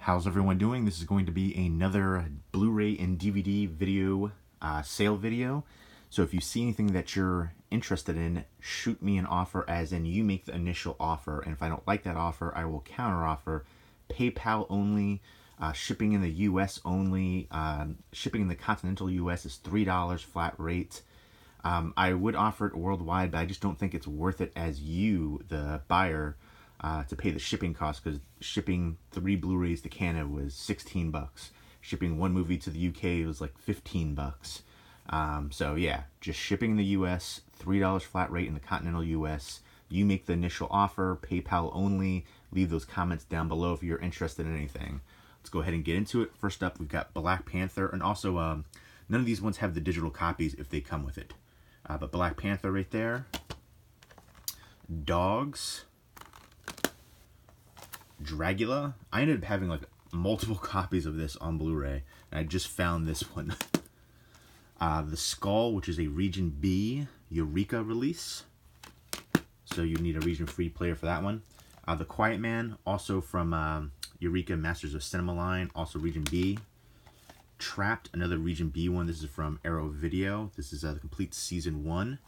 How's everyone doing? This is going to be another Blu-ray and DVD video sale video. So if you see anything that you're interested in, shoot me an offer, as in you make the initial offer. And if I don't like that offer, I will counter offer. PayPal only, shipping in the US only. Shipping in the continental US is $3 flat rate. I would offer it worldwide, but I just don't think it's worth it as you, the buyer, to pay the shipping cost, because shipping 3 Blu-rays to Canada was 16 bucks. Shipping 1 movie to the UK was like 15 bucks. So yeah, just shipping in the US, $3 flat rate in the continental US. You make the initial offer, PayPal only. Leave those comments down below if you're interested in anything. Let's go ahead and get into it. First up, we've got Black Panther, and also none of these ones have the digital copies if they come with it. But Black Panther right there. Dogs. Dragula. I ended up having like multiple copies of this on Blu-ray, and I just found this one. The Skull, which is a Region B Eureka release, so you need a Region Free player for that one. The Quiet Man, also from Eureka Masters of Cinema line, also Region B. Trapped, another Region B one. This is from Arrow Video. This is the complete Season 1.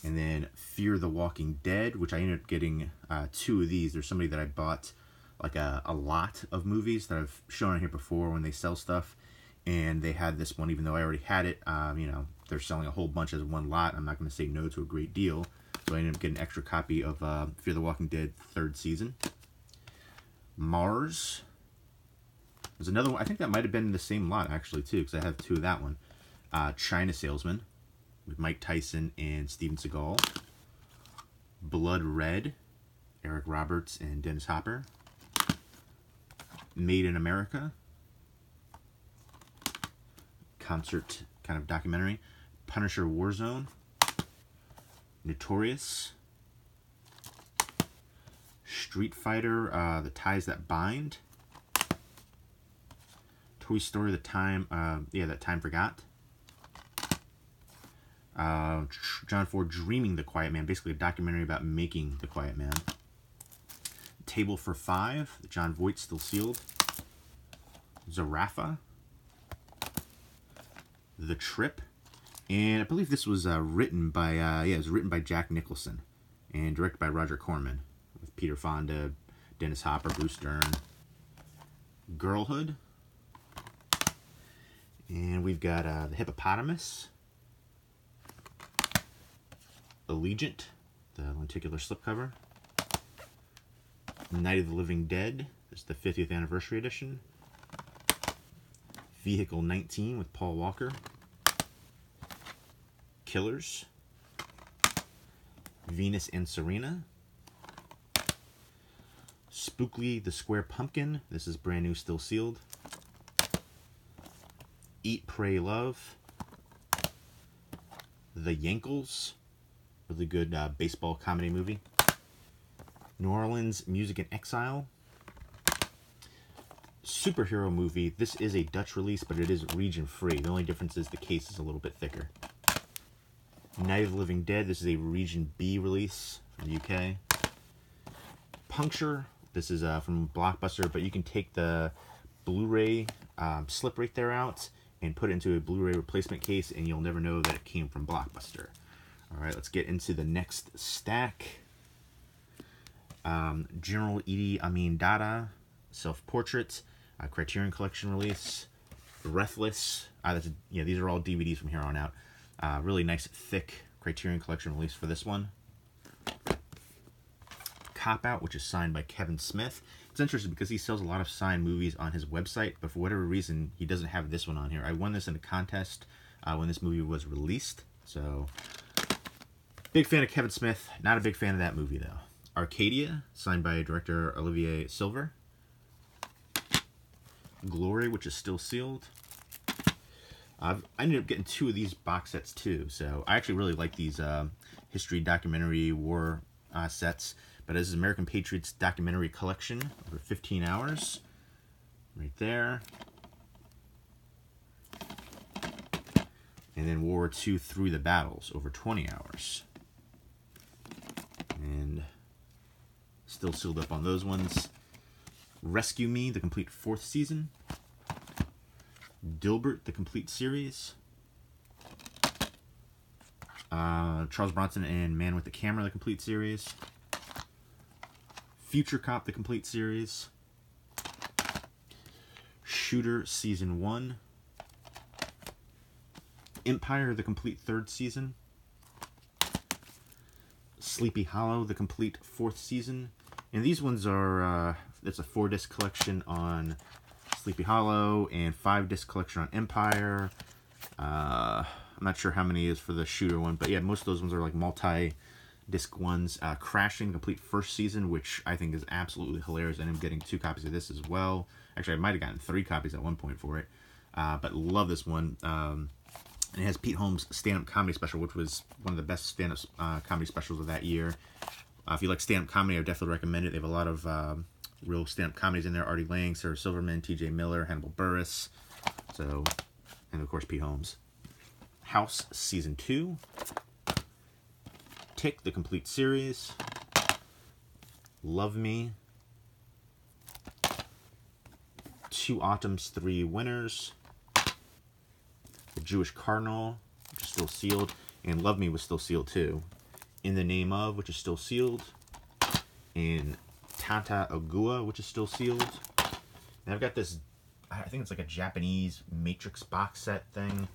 And then Fear the Walking Dead, which I ended up getting 2 of these. There's somebody that I bought like a lot of movies that I've shown on here before when they sell stuff. And they had this one, even though I already had it. You know, they're selling a whole bunch as one lot. I'm not going to say no to a great deal. So I ended up getting an extra copy of Fear the Walking Dead 3rd season. Mars. There's another one. I think that might have been in the same lot, actually, too, because I have 2 of that one. China Salesman, with Mike Tyson and Steven Seagal. Blood Red, Eric Roberts and Dennis Hopper. Made in America. Concert kind of documentary. Punisher Warzone. Notorious. Street Fighter, The Ties That Bind. Toy Story, That Time Forgot. John Ford Dreaming the Quiet Man, basically a documentary about making the Quiet Man. Table for 5, the John Voight Still Sealed. Zarafa. The Trip, and I believe this was written by it was written by Jack Nicholson and directed by Roger Corman, with Peter Fonda, Dennis Hopper, Bruce Dern. Girlhood, and we've got The Hippopotamus. Allegiant, the lenticular slipcover. Night of the Living Dead, this is the 50th anniversary edition. Vehicle 19 with Paul Walker. Killers. Venus and Serena. Spookly the Square Pumpkin. This is brand new, still sealed. Eat, Pray, Love. The Yankles. Really good baseball comedy movie. New Orleans Music in Exile. Superhero movie. This is a Dutch release, but it is region free. The only difference is the case is a little bit thicker. Night of the Living Dead. This is a region B release from the UK. Puncture. This is from Blockbuster, but you can take the Blu-ray slip right there out and put it into a Blu-ray replacement case, and you'll never know that it came from Blockbuster. All right, let's get into the next stack. General Idi Amin Dada, Self-Portrait. Criterion Collection release. Breathless. These are all DVDs from here on out. Really nice, thick Criterion Collection release for this one. Cop Out, which is signed by Kevin Smith. It's interesting because he sells a lot of signed movies on his website, but for whatever reason, he doesn't have this one on here. I won this in a contest when this movie was released, so big fan of Kevin Smith. Not a big fan of that movie, though. Arcadia, signed by director Olivier Silver. Glory, which is still sealed. I ended up getting 2 of these box sets too, so I actually really like these history, documentary, war sets. But this is American Patriots Documentary Collection over 15 hours. Right there. And then World War II Through the Battles over 20 hours. And still sealed up on those ones. Rescue Me, the complete 4th season. Dilbert, the complete series. Charles Bronson and Man with the Camera, the complete series. Future Cop, the complete series. Shooter, Season 1. Empire, the complete 3rd season. Sleepy Hollow, the complete 4th season. And these ones are, it's a 4-disc collection on Sleepy Hollow and 5-disc collection on Empire. I'm not sure how many is for the Shooter one, but yeah, most of those ones are like multi-disc ones. Crashing, complete 1st season, which I think is absolutely hilarious. I ended up getting 2 copies of this as well. Actually, I might have gotten 3 copies at one point for it. But love this one. And it has Pete Holmes' stand-up comedy special, which was one of the best stand-up comedy specials of that year. If you like stand-up comedy, I would definitely recommend it. They have a lot of real stand-up comedies in there. Artie Lang, Sarah Silverman, T.J. Miller, Hannibal Buress. So, and of course, Pete Holmes. House, Season 2. Tick, the complete series. Love Me. 2 Autumns, 3 Winners. The Jewish Cardinal, which is still sealed. And Love Me was still sealed too. In the Name Of, which is still sealed. And Tata Agua, which is still sealed. And I've got this, I think it's like a Japanese Matrix box set thing.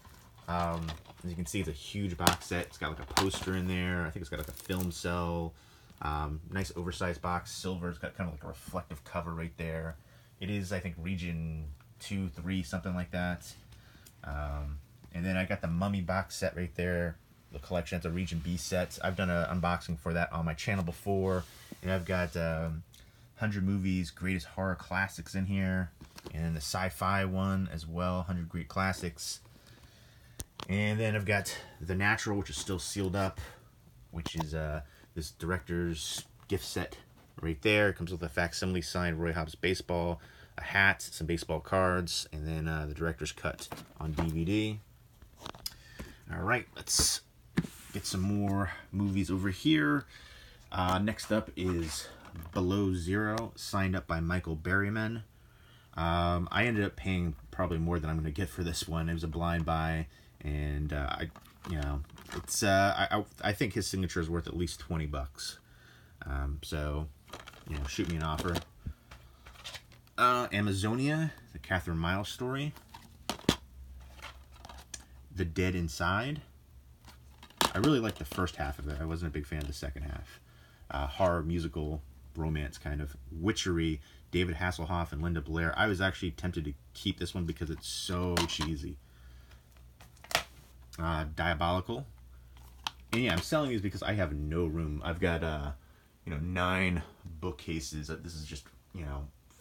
As you can see, it's a huge box set. It's got like a poster in there. I think it's got like a film cell. Nice oversized box, silver. It's got kind of like a reflective cover right there. It is, I think, region 2, 3, something like that. And then I got the Mummy box set right there. The collection, it's a region B set. I've done an unboxing for that on my channel before. And I've got 100 Movies, Greatest Horror Classics in here. And then the sci-fi one as well, 100 Great Classics. And then I've got The Natural, which is still sealed up, which is this director's gift set right there. It comes with a facsimile signed Roy Hobbs baseball, a hat, some baseball cards, and then the director's cut on DVD. All right, let's get some more movies over here. Next up is Below Zero, signed up by Michael Berryman. I ended up paying probably more than I'm going to get for this one. It was a blind buy. And it's I think his signature is worth at least $20. So, shoot me an offer. Amazonia, the Catherine Miles story. The Dead Inside. I really liked the first half of it. I wasn't a big fan of the second half. Horror, musical, romance kind of. Witchery, David Hasselhoff and Linda Blair. I was actually tempted to keep this one because it's so cheesy. Diabolical. And yeah, I'm selling these because I have no room. I've got 9 bookcases. This is just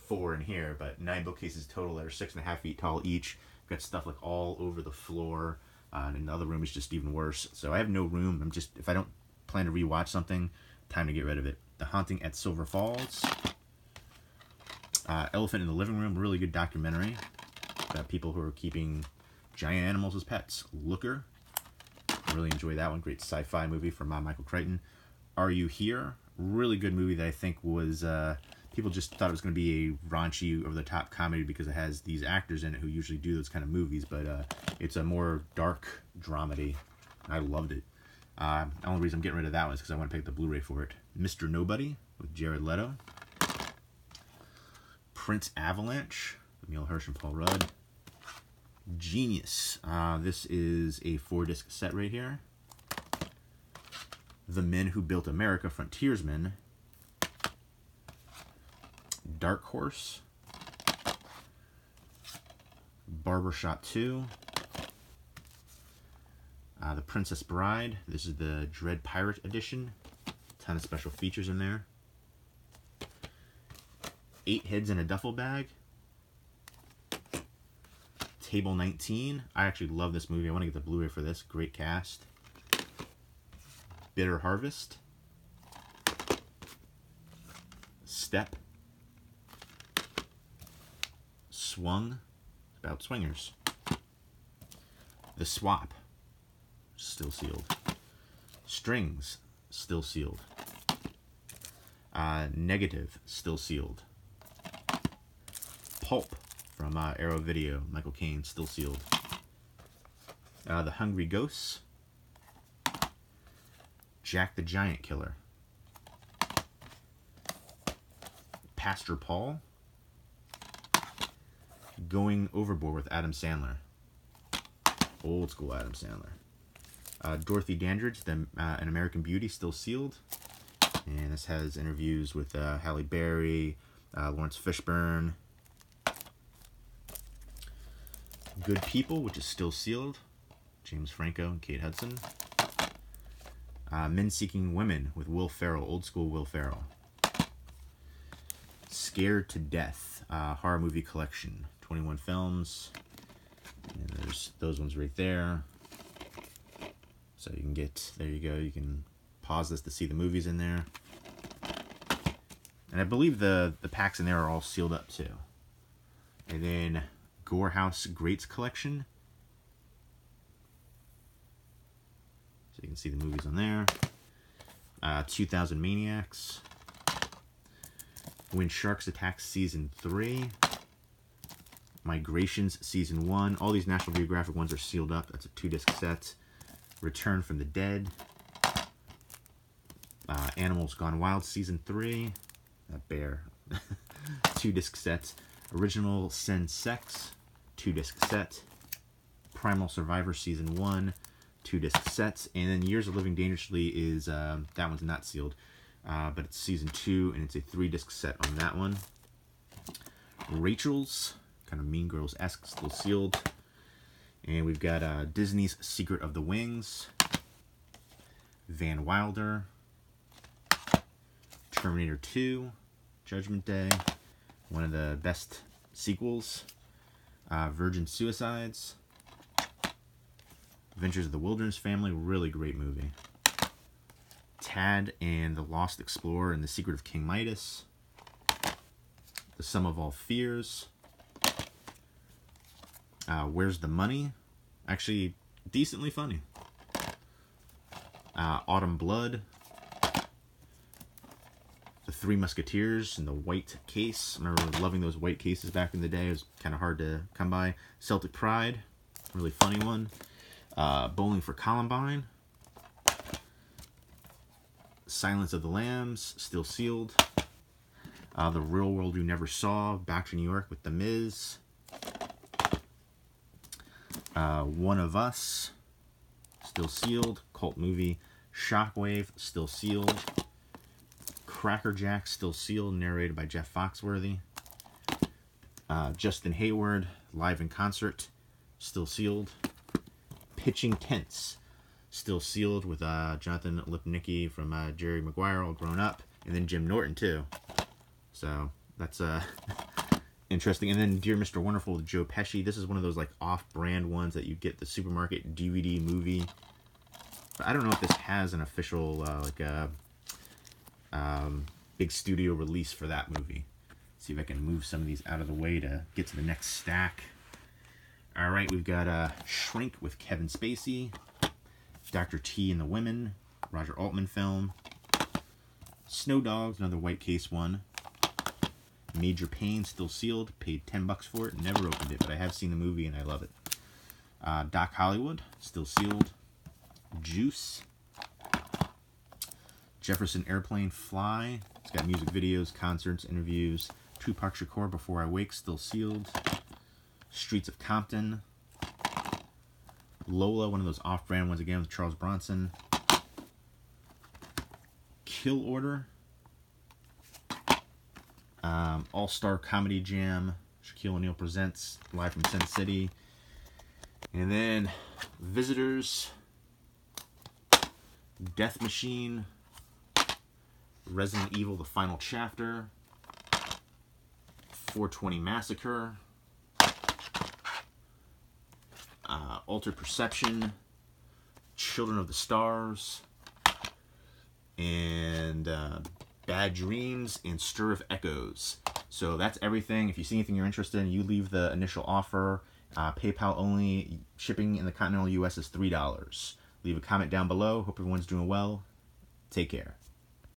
4 in here, but 9 bookcases total that are 6.5 feet tall each. I've got stuff like all over the floor, and the other room is just even worse. So I have no room. If I don't plan to rewatch something, time to get rid of it. The Haunting at Silver Falls. Elephant in the Living Room, really good documentary about people who are keeping giant animals as pets. Looker, really enjoy that one. Great sci-fi movie from Michael Crichton. Are You Here? Really good movie that I think was, people just thought it was going to be a raunchy, over-the-top comedy because it has these actors in it who usually do those kind of movies, but it's a more dark dramedy. I loved it. The only reason I'm getting rid of that one is because I want to pick the Blu-ray for it. Mr. Nobody with Jared Leto. Prince Avalanche with Emil Hirsch and Paul Rudd. Genius. This is a 4-disc set right here. The Men Who Built America, Frontiersmen. Dark Horse. Barbershop 2. The Princess Bride. This is the Dread Pirate edition. A ton of special features in there. 8 Heads in a Duffel Bag. Table 19. I actually love this movie. I want to get the Blu-ray for this. Great cast. Bitter Harvest. Step. Swung. About swingers. The Swap. Still sealed. Strings. Still sealed. Negative. Still sealed. Pulp from Arrow Video, Michael Caine, still sealed. The Hungry Ghosts. Jack the Giant Killer. Pastor Paul. Going Overboard with Adam Sandler. Old school Adam Sandler. Dorothy Dandridge, An American Beauty, still sealed. And this has interviews with Halle Berry, Lawrence Fishburne. Good People, which is still sealed. James Franco and Kate Hudson. Men Seeking Women with Will Ferrell, old school Will Ferrell. Scared to Death, horror movie collection, 21 films. And there's those ones right there. So you can get, there you go, you can pause this to see the movies in there. And I believe the packs in there are all sealed up too. And then Gorehouse Greats collection. So you can see the movies on there. 2000 Maniacs. When Sharks Attack Season 3. Migrations Season 1. All these National Geographic ones are sealed up. That's a 2-disc set. Return from the Dead. Animals Gone Wild Season 3. That bear. 2-disc set. Original Sin Sex. 2-disc set. Primal Survivor Season 1. 2-disc sets. And then Years of Living Dangerously is, that one's not sealed. But it's Season 2, and it's a 3-disc set on that one. Rachel's, kind of Mean Girls-esque, still sealed. And we've got Disney's Secret of the Wings. Van Wilder. Terminator 2. Judgment Day. One of the best sequels. Virgin Suicides. Adventures of the Wilderness Family, really great movie. Tad and the Lost Explorer and the Secret of King Midas. The Sum of All Fears. Where's the Money? Actually, decently funny. Autumn Blood. The Three Musketeers in the white case. I remember loving those white cases back in the day. It was kind of hard to come by. Celtic Pride, really funny one. Bowling for Columbine. Silence of the Lambs, still sealed. The Real World You Never Saw, Back to New York with The Miz. One of Us, still sealed. Cult movie. Shockwave, still sealed. Cracker Jack, still sealed, narrated by Jeff Foxworthy. Justin Hayward, live in concert, still sealed. Pitching Tents, still sealed, with Jonathan Lipnicki from Jerry Maguire, all grown up, and then Jim Norton too. So that's interesting. And then Dear Mr. Wonderful with Joe Pesci. This is one of those like off-brand ones that you get the supermarket DVD movie. But I don't know if this has an official big studio release for that movie. See if I can move some of these out of the way to get to the next stack. All right, we've got Shrink with Kevin Spacey. Dr. T and the Women, Roger Altman film. Snow Dogs, another white case one. Major Pain, still sealed. Paid $10 for it. Never opened it, but I have seen the movie and I love it. Doc Hollywood, still sealed. Juice. Jefferson Airplane, Fly. It's got music videos, concerts, interviews. Tupac Shakur, Before I Wake, still sealed. Streets of Compton. Lola, one of those off-brand ones again with Charles Bronson. Kill Order. All-Star Comedy Jam. Shaquille O'Neal Presents, live from Sin City. And then Visitors. Death Machine. Resident Evil, The Final Chapter. 420 Massacre. Altered Perception. Children of the Stars. And Bad Dreams and Stir of Echoes. So that's everything. If you see anything you're interested in, you leave the initial offer. PayPal only. Shipping in the continental US is $3. Leave a comment down below. Hope everyone's doing well. Take care.